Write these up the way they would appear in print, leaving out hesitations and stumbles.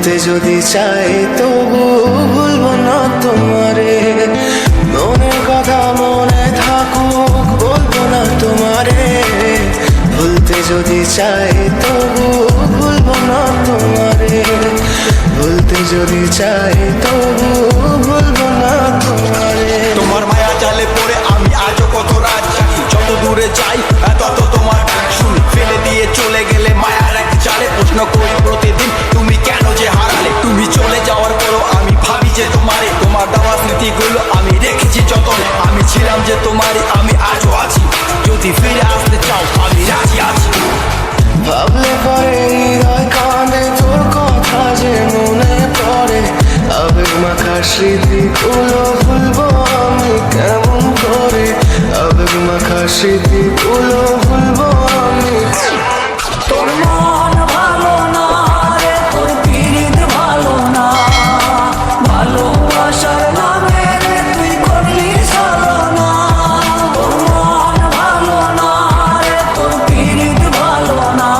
ভুলতে যদি চাই তবু ভুলবো না তোমারে। মনের কথা মনে থাকুক বলবো না তোমারে। ভুলতে যদি চাই তবু ভুলবো না তোমারে। ভুলতে যদি চাই তবু ভুলবো না তোমারে। তোমার মায়া জালে পড়ে আমি আজও কত রাত জাগি, যত দূরে যাই তত তোমার ডাক শুনি। ফেলে দিয়ে চলে গেলে মায়ার এক জালে প্রশ্ন করি প্রতিদিন তুমি কেন যে হারালে। তুমি চলে যাওয়ার পরও আমি ভাবি যে তোমারে, তোমার দেওয়া স্মৃতিগুলো আমি রেখেছি যতনে। আমি ছিলাম যে তোমারই, আমি আজও আছি, যদি ফিরে আসতে চাও আমি রাজি আছি। ভাবলে পরে হৃদয় কাঁদে তোর কথা যে মনে পড়ে। আবেগ মাখা স্মৃতিগুলো ভুলবো আমি কেমন করে। আবেগ মাখা স্মৃতিগুলো ভুলবো আমি। তোর মন ভালো না রে, তোর পিরিত ভালো না। ভালোবাসার নামে রে তুই করলি ছলনা। তোর মন ভালো না রে, তোর পিরিত ভালো না।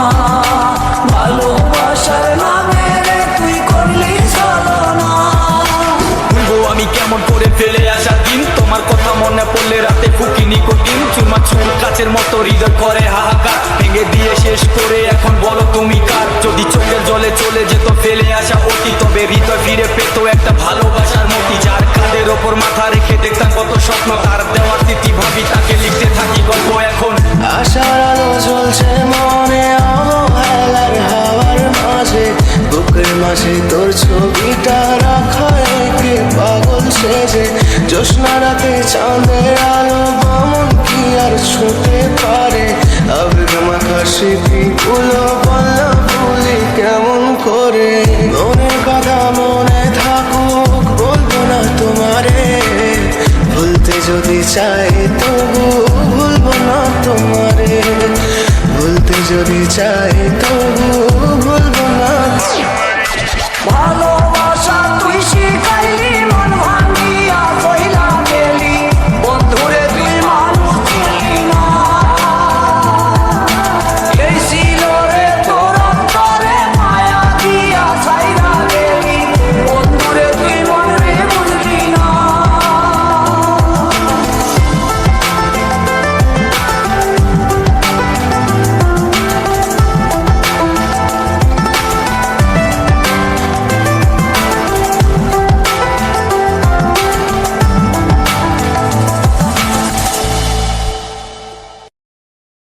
ভালোবাসার নামে রে তুই করলি ছলনা। ভুলবো আমি কেমন করে ফেলে আসা দিন, তোমার কথা মনে পড়লে রাতে ফুকি নিকোটিন। চুরমা চুল কাচের মতো হৃদয় করে হাহাকার, ভেঙে দিয়ে শেষ করে এখন বলো তুমি কার। যদি চোখের জলে চলে যেত ফেলে আসা অতি, তবে হৃদয় ফিরে পেত একটা ভালোবাসার মতি। যার কাঁধের ওপর মাথা রেখে দেখতাম কত স্বপ্ন, তার দেওয়ার স্মৃতি ভাবি তাকে লিখতে থাকি গল্প এখন। আশার আলো জ্বলছে মনে অবহেলার হাওয়ার মাঝে। বুকের মাঝে তোর ছবিটা রাখা একে পাগল সেজে। জ্যোৎস্না রাতে চাঁদের আলো বামন কি আর ছুঁতে পারে। আবেগ মাখা স্মৃতিগুলো বললা ভুলি কেমন করে। মনের কথা মনে থাকুক বলবো না তোমারে। ভুলতে যদি চাই তবু ভুলবো না তোমারে। ভুলতে যদি চাই তবু